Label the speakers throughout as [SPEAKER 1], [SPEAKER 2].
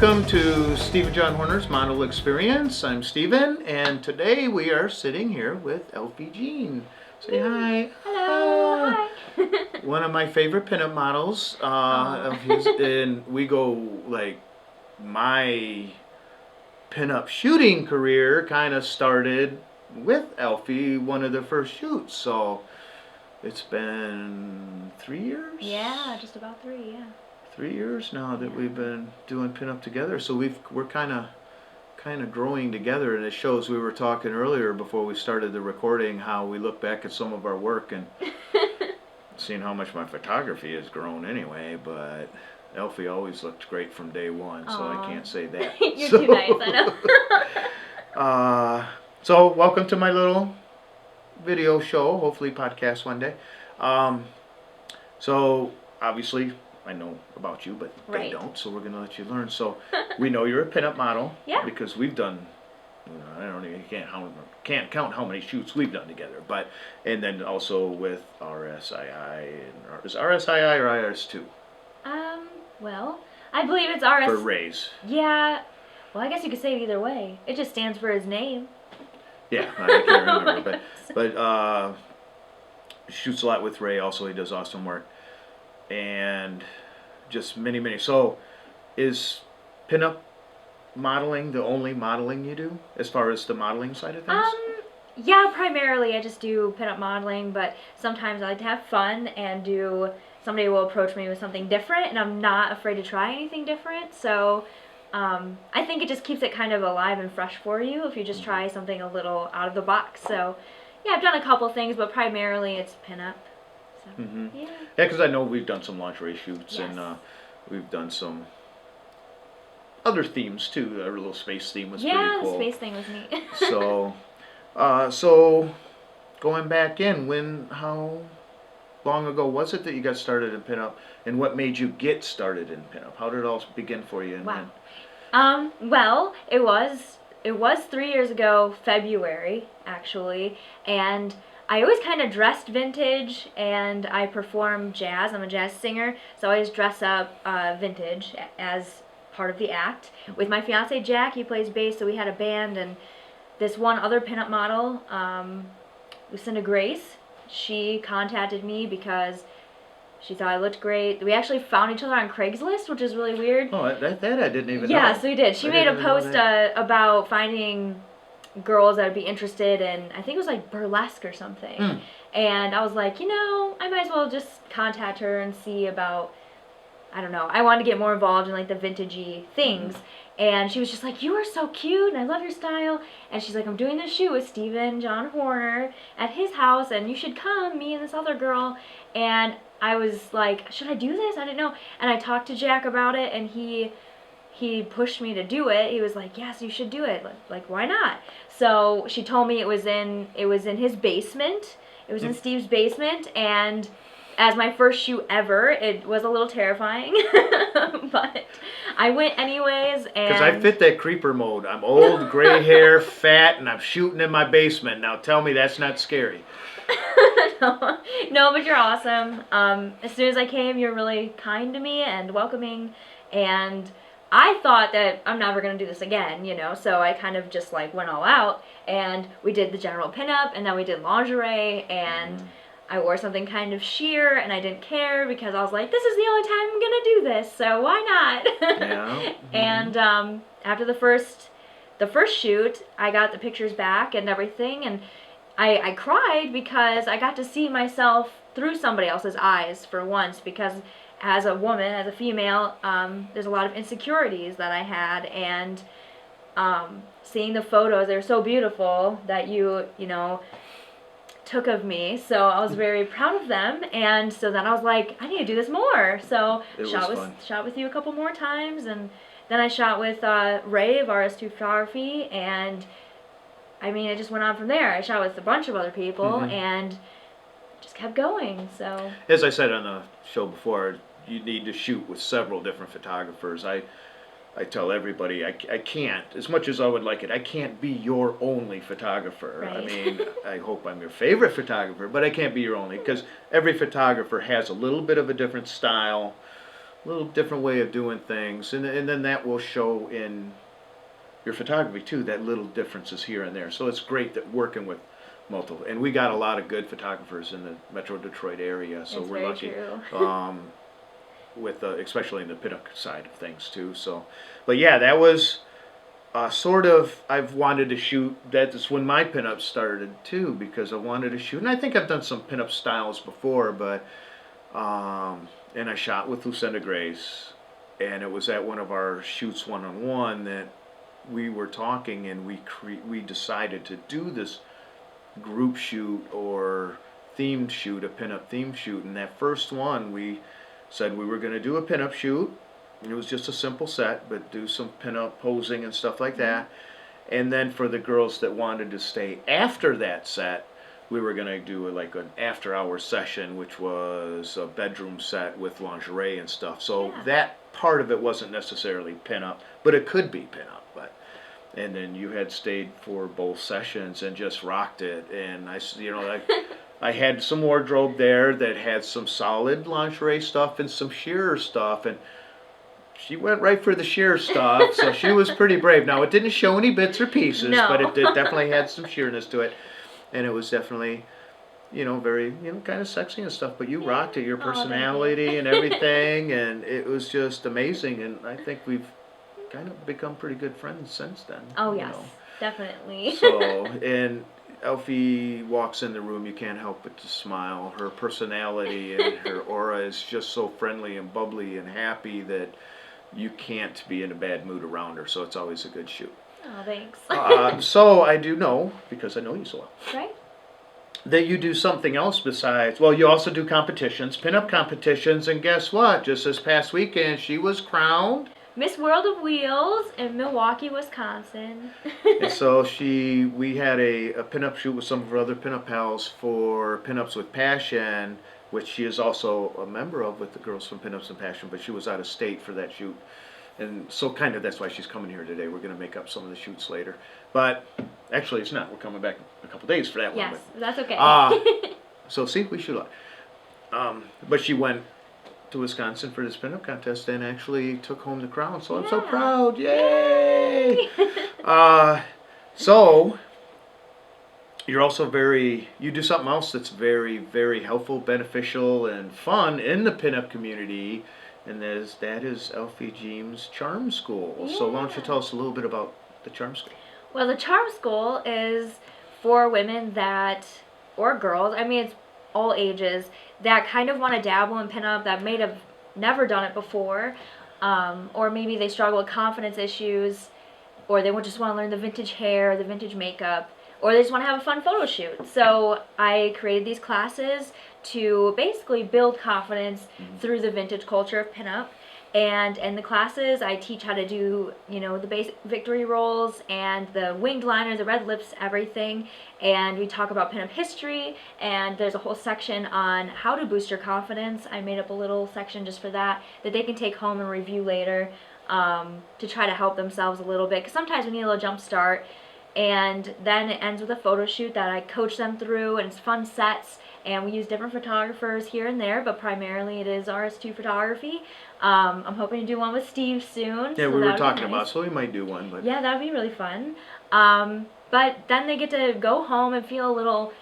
[SPEAKER 1] Welcome to Stephen John Horner's Model Experience. I'm Stephen, and today we are sitting here with AlfieJean. Say hi.
[SPEAKER 2] Hello. Hi.
[SPEAKER 1] One of my favorite pinup models of his, and we go like my pinup shooting career kind of started with Alfie, one of the first shoots. So it's been 3 years.
[SPEAKER 2] Yeah, just about 3. Yeah.
[SPEAKER 1] 3 years now that we've been doing pinup together. So we're kind of growing together, and it shows. We were talking earlier before we started the recording how we look back at some of our work and seeing how much my photography has grown anyway. But Alfie always looked great from day one, so I can't say that.
[SPEAKER 2] You're too nice, I
[SPEAKER 1] know. So welcome to my little video show, hopefully podcast one day. So obviously I know about you, but they don't, so we're going to let you learn. So we know you're a pinup model because we've done, I don't even can't count how many shoots we've done together, and then also with RSII, is RSII or IRS2?
[SPEAKER 2] Well, I believe it's RS.
[SPEAKER 1] For Ray's.
[SPEAKER 2] Yeah, well, I guess you could say it either way. It just stands for his name.
[SPEAKER 1] Yeah, I can't remember, but shoots a lot with Ray. Also, he does awesome work, and just many. So, is pinup modeling the only modeling you do as far as the modeling side of things?
[SPEAKER 2] Yeah, primarily I just do pinup modeling, but sometimes I like to have fun and somebody will approach me with something different, and I'm not afraid to try anything different. So I think it just keeps it kind of alive and fresh for you if you just try something a little out of the box. So yeah, I've done a couple things, but primarily it's pinup. So, yeah,
[SPEAKER 1] because I know we've done some lingerie shoots, and we've done some other themes too. Our little space theme was pretty cool.
[SPEAKER 2] Yeah, the space thing was neat.
[SPEAKER 1] So going back in, how long ago was it that you got started in pinup, and what made you get started in pinup? How did it all begin for you?
[SPEAKER 2] Wow. Well, it was 3 years ago, February actually, and I always kind of dressed vintage, and I perform jazz. I'm a jazz singer, so I always dress up vintage as part of the act. With my fiance Jack, he plays bass, so we had a band, and this one other pinup model, Lucinda Grace, she contacted me because she thought I looked great. We actually found each other on Craigslist, which is really weird.
[SPEAKER 1] Oh, that I didn't even know.
[SPEAKER 2] Yeah, so we did. She made a post about finding girls that would be interested in, I think it was like burlesque or something. And I was like, I might as well just contact her and see about, I don't know, I wanted to get more involved in like the vintagey things. And she was just like, you are so cute, and I love your style. And she's like, I'm doing this shoot with Stephen John Horner at his house, and you should come, me and this other girl. And I was like, should I do this? I didn't know. And I talked to Jack about it, and he pushed me to do it. He was like, yes, you should do it. Like, why not? So she told me it was in his basement. It was in Steve's basement, and as my first shoot ever, it was a little terrifying, but I went anyways.
[SPEAKER 1] Because I fit that creeper mode. I'm old, gray hair, fat, and I'm shooting in my basement. Now tell me that's not scary.
[SPEAKER 2] No, but you're awesome. As soon as I came, you're really kind to me and welcoming, and I thought that I'm never going to do this again, so I kind of just like went all out, and we did the general pinup, and then we did lingerie, and I wore something kind of sheer, and I didn't care because I was like, this is the only time I'm going to do this, so why not?
[SPEAKER 1] Yeah.
[SPEAKER 2] And after the first shoot, I got the pictures back and everything, and I cried because I got to see myself through somebody else's eyes for once, because as a woman, as a female, there's a lot of insecurities that I had, and seeing the photos, they're so beautiful that you took of me, so I was very proud of them, and so then I was like, I need to do this more. So shot with you a couple more times, and then I shot with Ray of RS2 Photography, and I mean, it just went on from there. I shot with a bunch of other people, and just kept going. So
[SPEAKER 1] as I said on the show before, you need to shoot with several different photographers. I tell everybody I can't, as much as I would like it, I can't be your only photographer.
[SPEAKER 2] Right.
[SPEAKER 1] I mean, I hope I'm your favorite photographer, but I can't be your only, because every photographer has a little bit of a different style, little different way of doing things, and then that will show in your photography too. That little differences here and there. So it's great that working with multiple, and we got a lot of good photographers in the Metro Detroit area, so
[SPEAKER 2] It's
[SPEAKER 1] we're
[SPEAKER 2] very
[SPEAKER 1] lucky.
[SPEAKER 2] true.
[SPEAKER 1] With especially in the pinup side of things too. So, but yeah, that was sort of, I've wanted to shoot. That's when my pinups started too, because I wanted to shoot, and I think I've done some pinup styles before, but and I shot with Lucinda Grace, and it was at one of our shoots one-on-one that we were talking, and we decided to do this group shoot or themed shoot, a pinup themed shoot. And that first one, we said we were going to do a pinup shoot. It was just a simple set, but do some pinup posing and stuff like that. And then for the girls that wanted to stay after that set, we were going to do like an after-hour session, which was a bedroom set with lingerie and stuff. So
[SPEAKER 2] Yeah.
[SPEAKER 1] that part of it wasn't necessarily pinup, but it could be pinup. But and then you had stayed for both sessions and just rocked it. And I had some wardrobe there that had some solid lingerie stuff and some sheer stuff, and she went right for the sheer stuff, so she was pretty brave. Now, it didn't show any bits or pieces,
[SPEAKER 2] No.
[SPEAKER 1] but it definitely had some sheerness to it, and it was definitely, very, kind of sexy and stuff, but you rocked it, your
[SPEAKER 2] Oh, thank you.
[SPEAKER 1] personality and everything, and it was just amazing, and I think we've kind of become pretty good friends since then.
[SPEAKER 2] Oh, yes, definitely.
[SPEAKER 1] So, and Alfie walks in the room, you can't help but to smile. Her personality and her aura is just so friendly and bubbly and happy that you can't be in a bad mood around her, so it's always a good shoot.
[SPEAKER 2] Oh, thanks.
[SPEAKER 1] So I do know, because I know you so well,
[SPEAKER 2] Right?
[SPEAKER 1] that you do something else besides, well, you also do competitions, pinup competitions, and guess what? Just this past weekend, she was crowned.
[SPEAKER 2] Miss World of Wheels in Milwaukee, Wisconsin.
[SPEAKER 1] And so we had a pinup shoot with some of her other pinup pals for Pinups with Passion, which she is also a member of with the girls from Pinups and Passion, but she was out of state for that shoot. And so kind of that's why she's coming here today. We're going to make up some of the shoots later. But actually it's not. We're coming back in a couple days for that
[SPEAKER 2] Yes,
[SPEAKER 1] one.
[SPEAKER 2] that's okay.
[SPEAKER 1] So see, we should. But she went to Wisconsin for this pinup contest and actually took home the crown. So I'm so
[SPEAKER 2] Yeah.
[SPEAKER 1] proud. Yay! So you're also you do something else that's very, very helpful, beneficial, and fun in the pinup community, and that is AlfieJean's Charm School. So why don't you
[SPEAKER 2] Yeah.
[SPEAKER 1] tell us a little bit about the Charm School?
[SPEAKER 2] Well, the Charm School is for women or girls, I mean, it's all ages, that kind of want to dabble in pinup, that may have never done it before, or maybe they struggle with confidence issues, or they just want to learn the vintage hair, the vintage makeup, or they just want to have a fun photo shoot. So I created these classes to basically build confidence through the vintage culture of pinup. And in the classes, I teach how to do, the basic victory rolls and the winged liner, the red lips, everything. And we talk about pinup history, and there's a whole section on how to boost your confidence. I made up a little section just for that they can take home and review later, to try to help themselves a little bit. Because sometimes we need a little jump start. And then it ends with a photo shoot that I coach them through, and it's fun sets. And we use different photographers here and there, but primarily it is RS2 photography. I'm hoping to do one with Steve soon.
[SPEAKER 1] Yeah,
[SPEAKER 2] so
[SPEAKER 1] we were
[SPEAKER 2] that would be
[SPEAKER 1] talking
[SPEAKER 2] nice.
[SPEAKER 1] about, so we might do one. But
[SPEAKER 2] Yeah, that would be really fun. But then they get to go home and feel a little,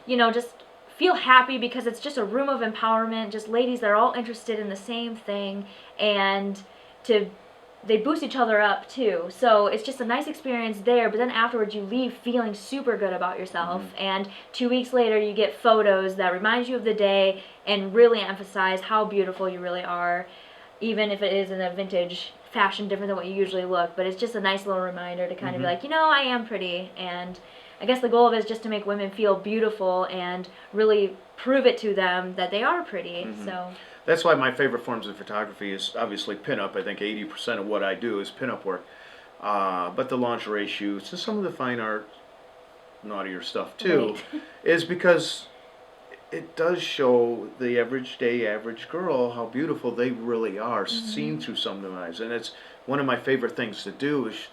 [SPEAKER 2] just feel happy, because it's just a room of empowerment, just ladies that are all interested in the same thing, and they boost each other up too. So it's just a nice experience there, but then afterwards you leave feeling super good about yourself. And 2 weeks later you get photos that remind you of the day and really emphasize how beautiful you really are, even if it is in a vintage fashion different than what you usually look. But it's just a nice little reminder to kind of be like, I am pretty. And I guess the goal of it is just to make women feel beautiful and really prove it to them that they are pretty. So
[SPEAKER 1] that's why my favorite forms of photography is obviously pinup. I think 80% of what I do is pinup work. But the lingerie shoots and some of the fine art, naughtier stuff too,
[SPEAKER 2] Right.
[SPEAKER 1] is because it does show the average girl how beautiful they really are, seen through some of their eyes. And it's one of my favorite things to do is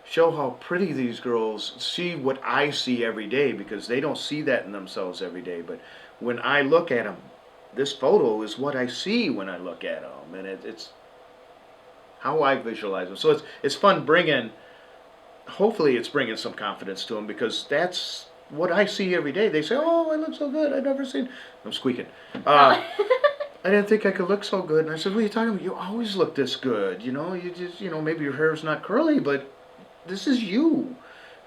[SPEAKER 1] show how pretty these girls see what I see every day, because they don't see that in themselves every day. But when I look at them, this photo is what I see when I look at them, and it's how I visualize them. So it's fun bringing. Hopefully, it's bringing some confidence to them because that's what I see every day. They say, "Oh, I look so good. I've never seen." I'm squeaking. I didn't think I could look so good, and I said, "What are you talking about? You always look this good. You know, you just maybe your hair's not curly, but this is you."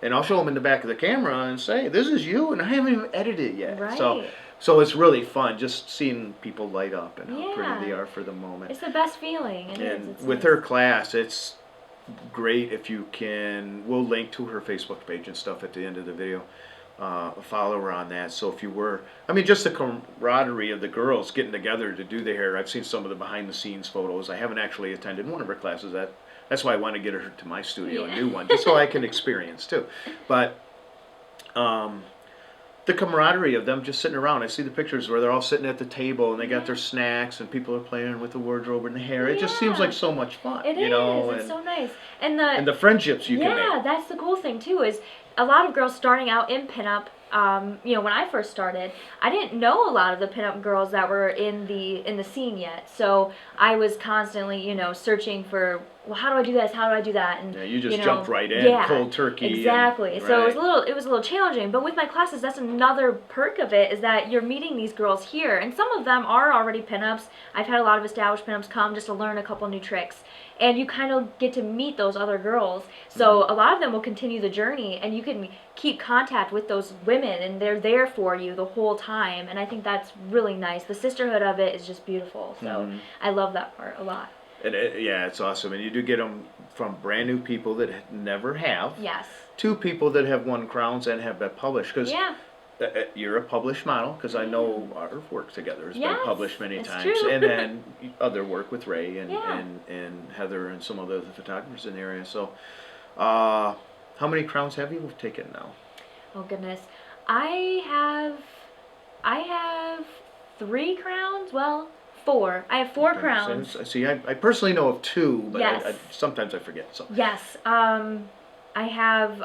[SPEAKER 1] And I'll show them in the back of the camera and say, "This is you," and I haven't even edited it yet.
[SPEAKER 2] Right.
[SPEAKER 1] So it's really fun just seeing people light up and how pretty they are for the moment.
[SPEAKER 2] It's the best feeling.
[SPEAKER 1] And with her class, it's great if you can. We'll link to her Facebook page and stuff at the end of the video. Follow her on that. So if you were, just the camaraderie of the girls getting together to do the hair. I've seen some of the behind the scenes photos. I haven't actually attended one of her classes. That's why I want to get her to my studio and do one, just so I can experience too. But the camaraderie of them just sitting around. I see the pictures where they're all sitting at the table and they got their snacks and people are playing with the wardrobe and the hair. It just seems like so much fun.
[SPEAKER 2] It is. It's so nice. And
[SPEAKER 1] the friendships you can make.
[SPEAKER 2] Yeah, that's the cool thing too is a lot of girls starting out in pinup. When I first started, I didn't know a lot of the pinup girls that were in the scene yet. So I was constantly, searching for, well, how do I do this? How do I do that? And
[SPEAKER 1] you just jumped right in, cold turkey.
[SPEAKER 2] Exactly. So it was a little challenging. But with my classes, that's another perk of it is that you're meeting these girls here, and some of them are already pinups. I've had a lot of established pinups come just to learn a couple new tricks. And you kind of get to meet those other girls. So a lot of them will continue the journey, and you can keep contact with those women, and they're there for you the whole time. And I think that's really nice. The sisterhood of it is just beautiful. So I love that part a lot.
[SPEAKER 1] And it's awesome. And you do get them from brand new people that never have.
[SPEAKER 2] Yes.
[SPEAKER 1] To people that have won crowns and have been published. Because you're a published model, because I know our work together has been published many times.
[SPEAKER 2] True.
[SPEAKER 1] And then other work with Ray and Heather and some other photographers in the area. So how many crowns have you taken now?
[SPEAKER 2] Oh goodness. I have 3 crowns. Well, 4. I have 4 crowns.
[SPEAKER 1] See, I personally know of 2, but sometimes I forget. So.
[SPEAKER 2] Yes. I have,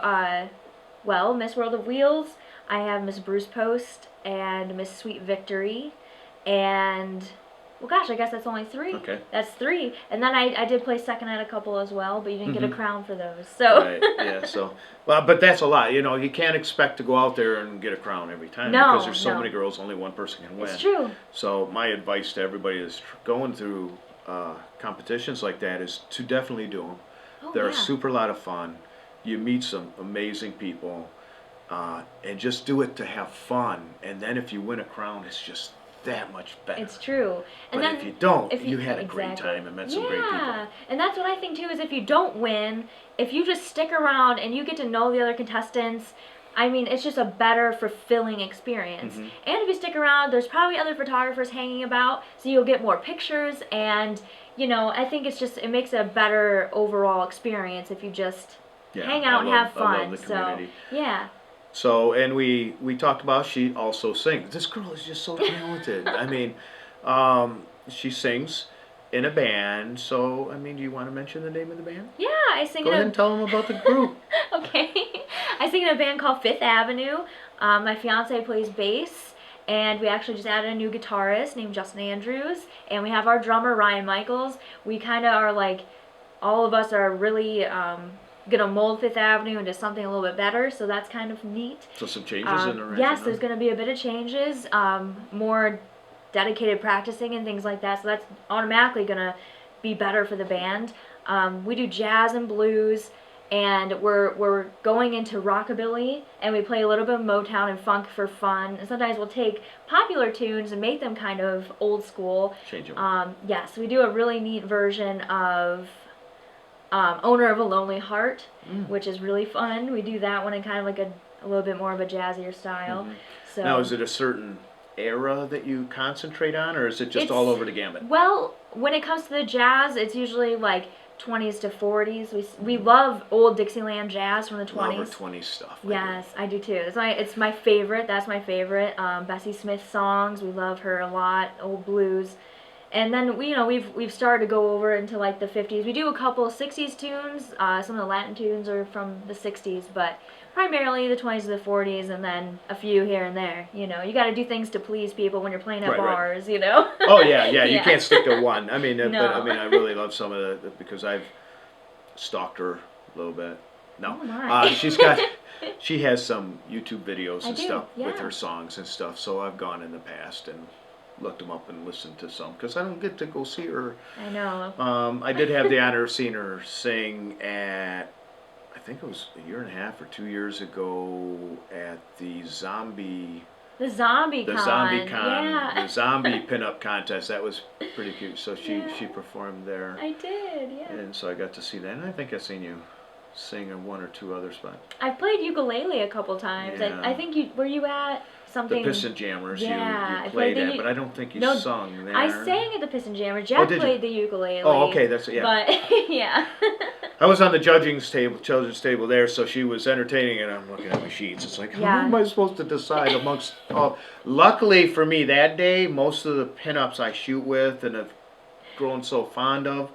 [SPEAKER 2] Miss World of Wheels. I have Miss Bruce Post and Miss Sweet Victory, and well, gosh, I guess that's only 3.
[SPEAKER 1] Okay.
[SPEAKER 2] That's 3, and then I did play second at a couple as well, but you didn't get a crown for those. So.
[SPEAKER 1] Right. Yeah. So, but that's a lot. You can't expect to go out there and get a crown every time because there's so many girls. Only one person can win.
[SPEAKER 2] It's true.
[SPEAKER 1] So my advice to everybody that's going through competitions like that is to definitely do them. They're a super lot of fun. You meet some amazing people. And just do it to have fun, and then if you win a crown, it's just that much better.
[SPEAKER 2] It's true. And
[SPEAKER 1] but
[SPEAKER 2] then
[SPEAKER 1] if you don't, you had a great time and met some great people.
[SPEAKER 2] Yeah, and that's what I think too, is if you don't win, if you just stick around and you get to know the other contestants, it's just a better, fulfilling experience. And if you stick around, there's probably other photographers hanging about, so you'll get more pictures, and, I think it makes a better overall experience if you just hang out and have fun.
[SPEAKER 1] I love the community.
[SPEAKER 2] So, yeah.
[SPEAKER 1] So, and we talked about, she also sings. This girl is just so talented. She sings in a band. So, do you want to mention the name of the band?
[SPEAKER 2] Yeah, I sing
[SPEAKER 1] Go ahead and tell them about the group.
[SPEAKER 2] Okay. I sing in a band called 5th Avenue. My fiance plays bass, and we actually just added a new guitarist named Justin Andrews, and we have our drummer, Ryan Michaels. We kind of are all of us are really gonna mold 5th Avenue into something a little bit better, so that's kind of neat.
[SPEAKER 1] So some changes in the arrangement.
[SPEAKER 2] Yes, there's gonna be a bit of changes, more dedicated practicing and things like that, so that's automatically gonna be better for the band. We do jazz and blues, and we're going into rockabilly, and we play a little bit of Motown and funk for fun, and sometimes we'll take popular tunes and make them kind of old school.
[SPEAKER 1] Change them.
[SPEAKER 2] Yes, we do a really neat version of Owner of a Lonely Heart, which is really fun. We do that one in kind of a little bit more of a jazzier style. So
[SPEAKER 1] now, is it a certain era that you concentrate on, or is it just all over the gamut?
[SPEAKER 2] Well, when it comes to the jazz, it's usually 20s to 40s. We love old Dixieland jazz from the 20s.
[SPEAKER 1] Love her 20s stuff.
[SPEAKER 2] Yes, I do too. It's my favorite. That's my favorite. Bessie Smith songs. We love her a lot. Old blues. And then we've started to go over into like the 50s. We do a couple 60s tunes. Some of the Latin tunes are from the 60s, but primarily the 20s and the 40s, and then a few here and there. You got to do things to please people when you're playing at bars.
[SPEAKER 1] Oh yeah. You can't stick to one. I mean,
[SPEAKER 2] No.
[SPEAKER 1] but I mean, I really love some of the because I've stalked her a little bit. No,
[SPEAKER 2] oh my.
[SPEAKER 1] she has some YouTube videos and stuff
[SPEAKER 2] yeah.
[SPEAKER 1] with her songs and stuff. So I've gone in the past and looked them up and listened to some because I don't get to go see her.
[SPEAKER 2] I know.
[SPEAKER 1] I did have the honor of seeing her sing at, I think it was a year and a half or 2 years ago at the Zombie
[SPEAKER 2] Con. Yeah.
[SPEAKER 1] the Zombie pinup contest. That was pretty cute. So she performed there.
[SPEAKER 2] I did, yeah.
[SPEAKER 1] And so I got to see that. And I think I've seen you sing in one or two other spots.
[SPEAKER 2] I've played ukulele a couple times.
[SPEAKER 1] Yeah.
[SPEAKER 2] I think were you at something?
[SPEAKER 1] The Piston Jammers.
[SPEAKER 2] Yeah,
[SPEAKER 1] you played at, but I don't think you sung there.
[SPEAKER 2] I sang at the Piston Jammers. Jack played the ukulele.
[SPEAKER 1] Oh, okay, that's yeah.
[SPEAKER 2] But yeah.
[SPEAKER 1] I was on the children's table there, so she was entertaining, and I'm looking at my sheets. It's like, how am I supposed to decide amongst all? Luckily for me that day, most of the pinups I shoot with and have grown so fond of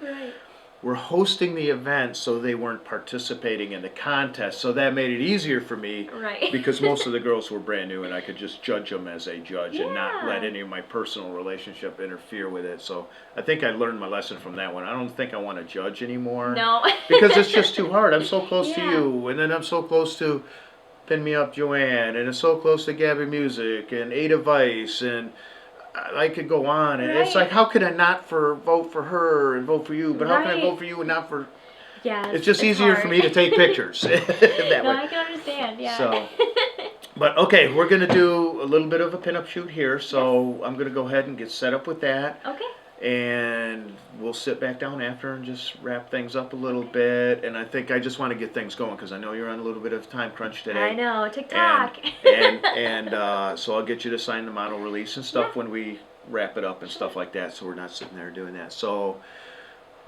[SPEAKER 1] were hosting the event, so they weren't participating in the contest. So that made it easier for me because most of the girls were brand new, and I could just judge them as a judge and not let any of my personal relationship interfere with it. So I think I learned my lesson from that one. I don't think I want to judge anymore.
[SPEAKER 2] No.
[SPEAKER 1] Because it's just too hard. I'm so close to you, and then I'm so close to Pin Me Up Joanne, and it's so close to Gabby Music and Ada Vice, and I could go on, and it's like, how could I not vote for her and vote for you, but how can I vote for you and not for?
[SPEAKER 2] Yeah,
[SPEAKER 1] it's just easier for me to take pictures that way.
[SPEAKER 2] I can understand. Yeah.
[SPEAKER 1] So, but okay, we're gonna do a little bit of a pinup shoot here, so I'm gonna go ahead and get set up with that.
[SPEAKER 2] Okay.
[SPEAKER 1] And we'll sit back down after and just wrap things up a little bit. And I think I just want to get things going because I know you're on a little bit of time crunch today.
[SPEAKER 2] I know, TikTok.
[SPEAKER 1] And so I'll get you to sign the model release and stuff when we wrap it up and stuff like that. So we're not sitting there doing that. So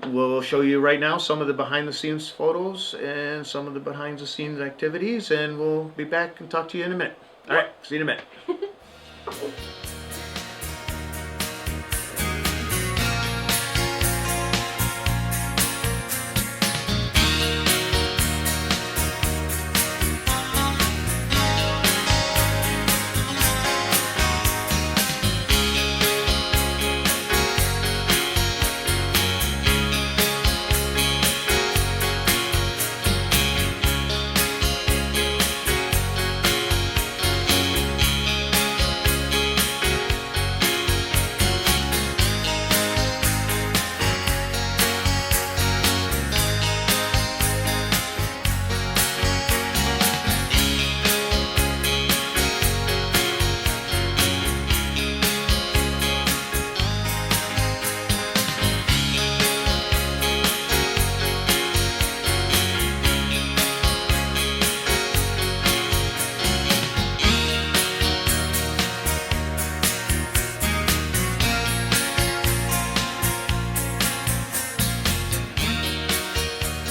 [SPEAKER 1] we'll show you right now some of the behind the scenes photos and some of the behind the scenes activities. And we'll be back and talk to you in a minute. All right, see you in a minute.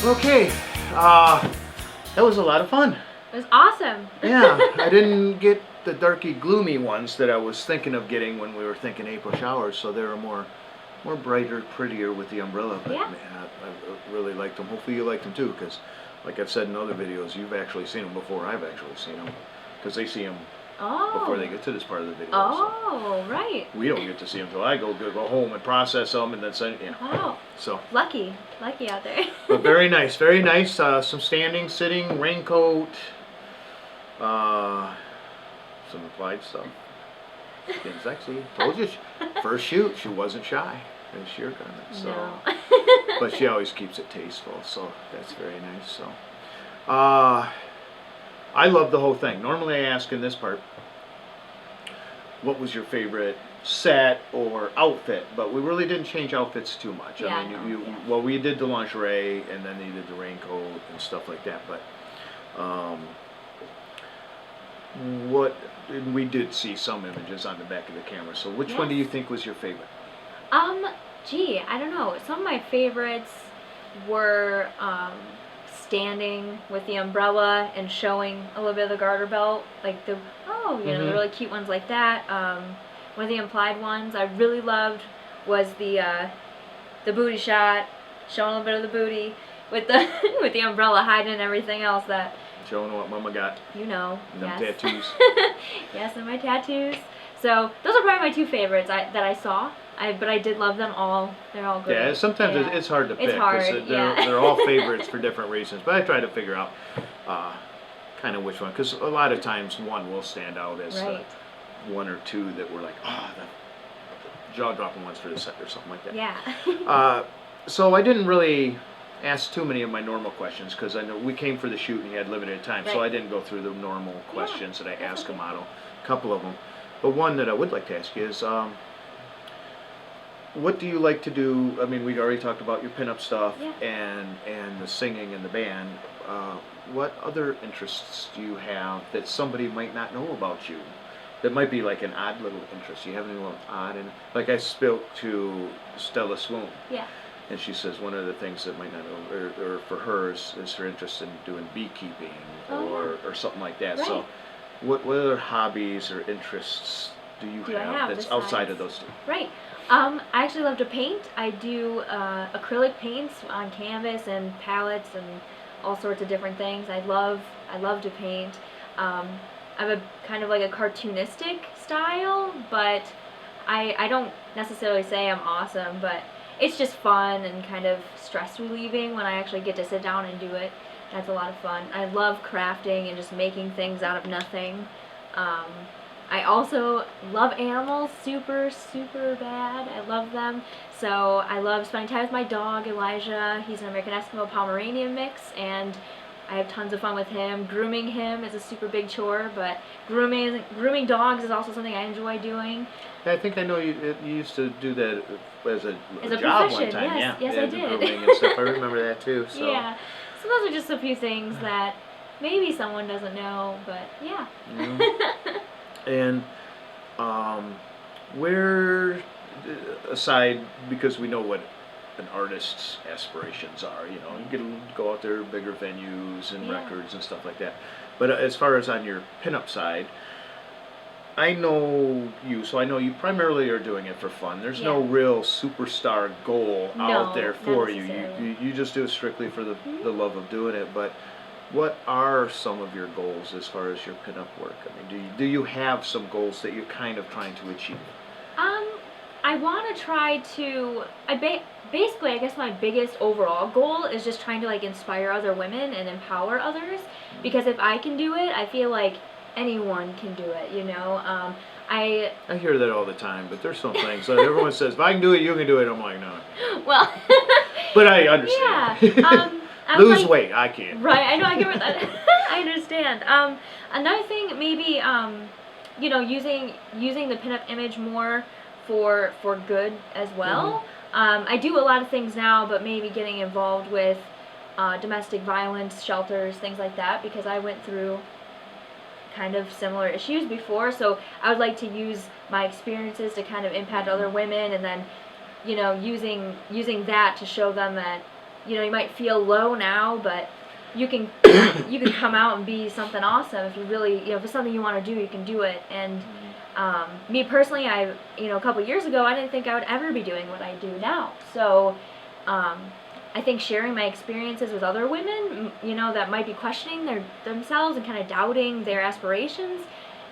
[SPEAKER 1] Okay, that was a lot of fun.
[SPEAKER 2] It was awesome.
[SPEAKER 1] Yeah, I didn't get the darky, gloomy ones that I was thinking of getting when we were thinking April showers, so they were more brighter, prettier with the umbrella. But
[SPEAKER 2] yeah.
[SPEAKER 1] Man, I really liked them. Hopefully you liked them too, because like I've said in other videos, you've actually seen them before I've actually seen them, because they see them before they get to this part of the video.
[SPEAKER 2] Oh, so right.
[SPEAKER 1] We don't get to see them until I go home and process them and then send.
[SPEAKER 2] Wow.
[SPEAKER 1] So
[SPEAKER 2] lucky out there.
[SPEAKER 1] But very nice, very nice. Some standing, sitting, raincoat, some applied stuff. Getting sexy. Told you, first shoot, she wasn't shy in sheer garments. So,
[SPEAKER 2] no.
[SPEAKER 1] But she always keeps it tasteful, so that's very nice. So, I love the whole thing. Normally, I ask in this part, what was your favorite set or outfit? But we really didn't change outfits too much.
[SPEAKER 2] Yeah,
[SPEAKER 1] I mean, well, we did the lingerie, and then you did the raincoat and stuff like that. But we did see some images on the back of the camera. So which one do you think was your favorite?
[SPEAKER 2] Gee, I don't know. Some of my favorites were standing with the umbrella and showing a little bit of the garter belt, like the the really cute ones like that. One of the implied ones, I really loved was the booty shot, showing a little bit of the booty with the with the umbrella hiding and everything else that.
[SPEAKER 1] Showing what Mama got.
[SPEAKER 2] You know.
[SPEAKER 1] And them
[SPEAKER 2] yes.
[SPEAKER 1] tattoos.
[SPEAKER 2] Yes, and my tattoos. So those are probably my two favorites that I saw. But I did love them all. They're all great.
[SPEAKER 1] Yeah, sometimes it's hard to pick.
[SPEAKER 2] It's hard,
[SPEAKER 1] they're all favorites for different reasons. But I try to figure out kind of which one. Because a lot of times one will stand out as one or two that were like, the jaw-dropping ones for the set or something like that.
[SPEAKER 2] Yeah.
[SPEAKER 1] So I didn't really ask too many of my normal questions because I know we came for the shoot and you had limited time. So I didn't go through the normal questions that I ask a model. A couple of them. But one that I would like to ask you is, what do you like to do? I mean, we already talked about your pinup stuff and the singing and the band. What other interests do you have that somebody might not know about you? That might be like an odd little interest. You have any little odd? And like I spoke to Stella Swoon.
[SPEAKER 2] Yeah.
[SPEAKER 1] And she says one of the things that might not know, or for her is her interest in doing beekeeping or something like that.
[SPEAKER 2] Right.
[SPEAKER 1] So, what other hobbies or interests do you have that's outside of those two?
[SPEAKER 2] Right. I actually love to paint. I do acrylic paints on canvas and palettes and all sorts of different things. I love to paint. I have a kind of like a cartoonistic style, but I don't necessarily say I'm awesome, but it's just fun and kind of stress relieving when I actually get to sit down and do it. That's a lot of fun. I love crafting and just making things out of nothing. I also love animals super, super bad. I love them. So I love spending time with my dog, Elijah. He's an American Eskimo Pomeranian mix, and I have tons of fun with him. Grooming him is a super big chore, but grooming dogs is also something I enjoy doing.
[SPEAKER 1] Yeah, I think I know you used to do that as a job one time.
[SPEAKER 2] Yes, I did.
[SPEAKER 1] Grooming and stuff. I remember that too. So.
[SPEAKER 2] Yeah. So those are just a few things that maybe someone doesn't know, but yeah.
[SPEAKER 1] And where, aside, because we know what an artist's aspirations are, you get to go out there, bigger venues and records and stuff like that. But as far as on your pinup side, I know you, so I know you primarily are doing it for fun. There's no real superstar goal out there for you. You just do it strictly for the love of doing it. But what are some of your goals as far as your pinup work? I mean, do you have some goals that you're kind of trying to achieve?
[SPEAKER 2] I want to try to. Basically, I guess my biggest overall goal is just trying to like inspire other women and empower others. Because if I can do it, I feel like anyone can do it. I
[SPEAKER 1] hear that all the time, but there's some things that everyone says, if I can do it, you can do it. I'm like, no.
[SPEAKER 2] Well.
[SPEAKER 1] But I understand.
[SPEAKER 2] Yeah.
[SPEAKER 1] Lose weight, I can't.
[SPEAKER 2] Right, I know, I get that. I understand. Another thing, maybe, using the pinup image more for good as well. I do a lot of things now, but maybe getting involved with domestic violence shelters, things like that, because I went through kind of similar issues before, so I would like to use my experiences to kind of impact other women, and then, using that to show them that, you might feel low now, but you can come out and be something awesome if you really, if it's something you want to do, you can do it. And me personally, a couple years ago, I didn't think I would ever be doing what I do now. So I think sharing my experiences with other women, that might be questioning themselves and kind of doubting their aspirations,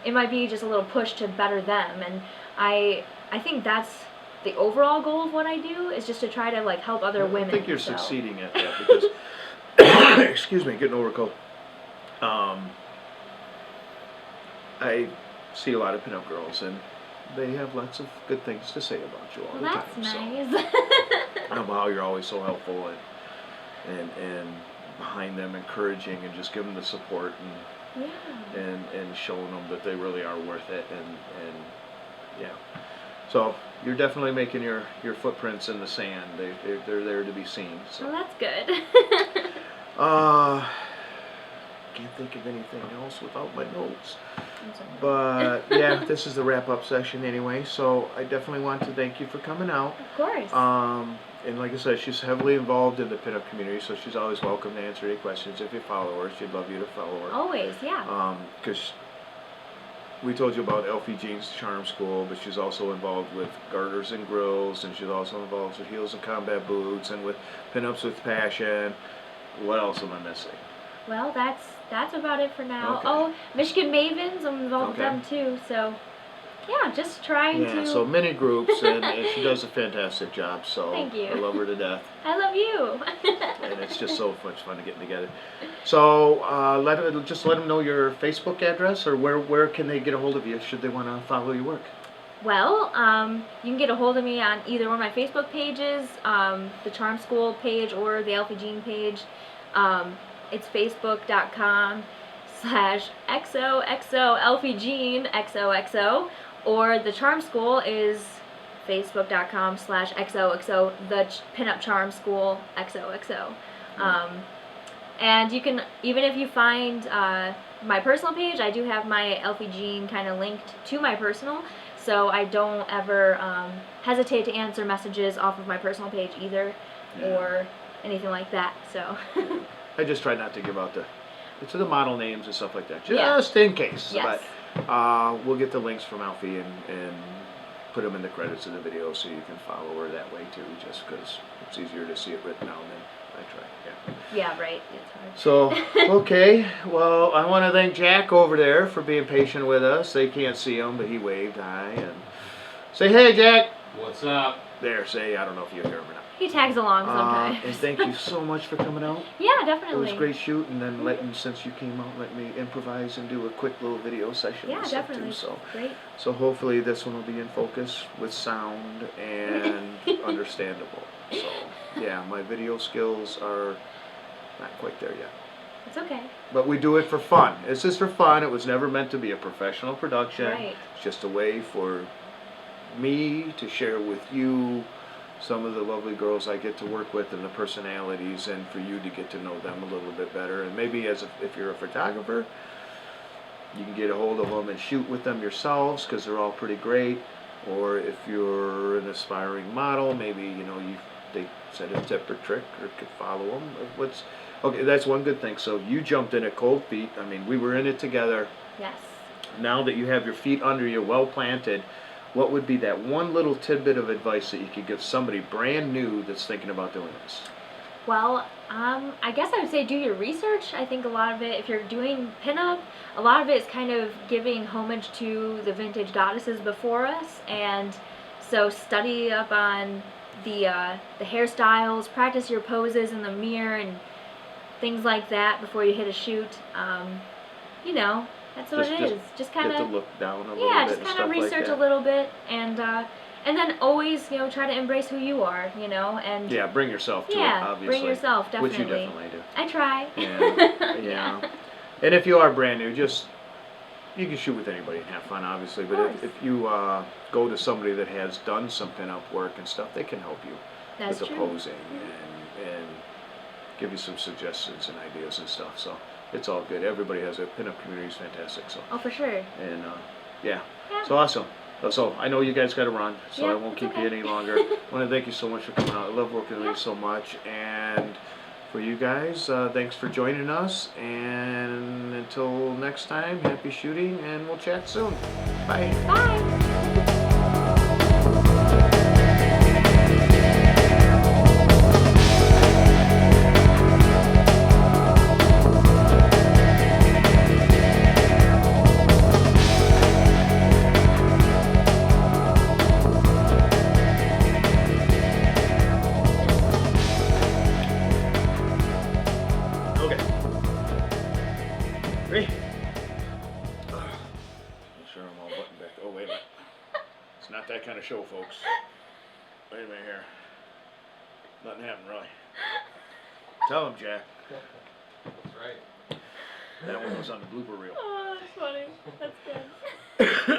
[SPEAKER 2] it might be just a little push to better them. And I think that's the overall goal of what I do, is just to try to like help other women.
[SPEAKER 1] I think you're succeeding at that because, excuse me, getting over a cold. I see a lot of pinup girls, and they have lots of good things to say about you all the time.
[SPEAKER 2] That's nice.
[SPEAKER 1] So, about how you're always so helpful and behind them, encouraging, and just giving them the support and showing them that they really are worth it, and yeah. So you're definitely making your footprints in the sand. They're there to be seen. So.
[SPEAKER 2] Well, that's good.
[SPEAKER 1] Can't think of anything else without my notes. But yeah, this is the wrap-up session anyway. So I definitely want to thank you for coming out.
[SPEAKER 2] Of course.
[SPEAKER 1] And like I said, she's heavily involved in the pinup community, so she's always welcome to answer any questions. If you follow her, she'd love you to follow her.
[SPEAKER 2] Always, yeah.
[SPEAKER 1] Because we told you about AlfieJean's Charm School, but she's also involved with Garters and Grills, and she's also involved with Heels and Combat Boots, and with Pinups with Passion. What else am I missing?
[SPEAKER 2] Well, that's about it for now.
[SPEAKER 1] Okay.
[SPEAKER 2] Oh, Michigan Mavens, I'm involved with
[SPEAKER 1] Okay.
[SPEAKER 2] them too. So, yeah, just trying
[SPEAKER 1] Yeah,
[SPEAKER 2] to.
[SPEAKER 1] so many groups, and she does a fantastic job. So
[SPEAKER 2] Thank you.
[SPEAKER 1] I love her to death,
[SPEAKER 2] I love you.
[SPEAKER 1] and it's just so much fun to get together. So just let them know your Facebook address, or where can they get a hold of you should they want to follow your work.
[SPEAKER 2] Well, you can get a hold of me on either one of my Facebook pages, the Charm School page or the AlfieJean page. It's facebook.com/XOXO AlfieJean XOXO, or the Charm School is facebook.com/XOXO the Pinup Charm School XOXO. And you can, even if you find my personal page, I do have my AlfieJean kind of linked to my personal, so I don't ever hesitate to answer messages off of my personal page either, or anything like that. So.
[SPEAKER 1] I just try not to give out the model names and stuff like that,
[SPEAKER 2] Yeah.
[SPEAKER 1] just in case.
[SPEAKER 2] Yes.
[SPEAKER 1] But we'll get the links from Alfie and put them in the credits of the video so you can follow her that way too, just because it's easier to see it written down than I try.
[SPEAKER 2] Yeah, right. It's hard.
[SPEAKER 1] So, okay. Well, I want to thank Jack over there for being patient with us. They can't see him, but he waved hi. And say, hey, Jack.
[SPEAKER 3] What's up?
[SPEAKER 1] There, say, I don't know if you hear him or not.
[SPEAKER 2] He tags along sometimes.
[SPEAKER 1] And thank you so much for coming out.
[SPEAKER 2] Yeah,
[SPEAKER 1] It
[SPEAKER 2] definitely.
[SPEAKER 1] was great shoot, and then since you came out, let me improvise and do a quick little video session.
[SPEAKER 2] Yeah,
[SPEAKER 1] and stuff
[SPEAKER 2] definitely.
[SPEAKER 1] Too, so.
[SPEAKER 2] Great.
[SPEAKER 1] So hopefully this one will be in focus with sound and understandable. So yeah, my video skills are not quite there yet.
[SPEAKER 2] It's okay.
[SPEAKER 1] But we do it for fun. This is for fun. It was never meant to be a professional production.
[SPEAKER 2] Right.
[SPEAKER 1] It's just a way for me to share with you some of the lovely girls I get to work with and the personalities, and for you to get to know them a little bit better. And maybe if you're a photographer, you can get a hold of them and shoot with them yourselves, because they're all pretty great. Or if you're an aspiring model, maybe they said a tip or trick or could follow them. Okay, that's one good thing. So you jumped in at cold feet. I mean, we were in it together.
[SPEAKER 2] Yes.
[SPEAKER 1] Now that you have your feet under you, well planted, what would be that one little tidbit of advice that you could give somebody brand new that's thinking about doing this?
[SPEAKER 2] Well, I guess I would say do your research. I think a lot of it, if you're doing pinup, a lot of it is kind of giving homage to the vintage goddesses before us, and so study up on the hairstyles, practice your poses in the mirror and things like that before you hit a shoot. That's what it is. Just kind
[SPEAKER 1] Get
[SPEAKER 2] of
[SPEAKER 1] to look down a little bit.
[SPEAKER 2] Yeah, just
[SPEAKER 1] and
[SPEAKER 2] kind
[SPEAKER 1] stuff
[SPEAKER 2] of research
[SPEAKER 1] like that.
[SPEAKER 2] a little bit, and then always try to embrace who you are, and
[SPEAKER 1] Yeah, bring yourself to it,
[SPEAKER 2] yeah,
[SPEAKER 1] obviously.
[SPEAKER 2] bring yourself, definitely.
[SPEAKER 1] Which you definitely do.
[SPEAKER 2] I try.
[SPEAKER 1] Yeah. And if you are brand new, you can shoot with anybody and have fun, obviously. But
[SPEAKER 2] course.
[SPEAKER 1] if you go to somebody that has done some pinup work and stuff, they can help you
[SPEAKER 2] That's
[SPEAKER 1] with the
[SPEAKER 2] true.
[SPEAKER 1] posing and give you some suggestions and ideas and stuff. So it's all good. Everybody has a pinup community is fantastic. So
[SPEAKER 2] Oh, for sure.
[SPEAKER 1] and yeah,
[SPEAKER 2] Yeah.
[SPEAKER 1] so awesome. So I know you guys got to run, so
[SPEAKER 2] Yeah,
[SPEAKER 1] I won't
[SPEAKER 2] it's
[SPEAKER 1] keep
[SPEAKER 2] okay.
[SPEAKER 1] you any longer. I want to thank you so much for coming out. I love working with you so much, and for you guys, thanks for joining us. And until next time, happy shooting, and we'll chat soon. Bye.
[SPEAKER 2] Bye.
[SPEAKER 1] Okay. Ready? Make sure I'm all buttoned back. Oh, wait a minute. It's not that kind of show, folks. Wait a minute here. Nothing happened, really. Tell him, Jack.
[SPEAKER 3] That's right.
[SPEAKER 1] That one was on the blooper reel.
[SPEAKER 2] Oh, that's funny. That's good.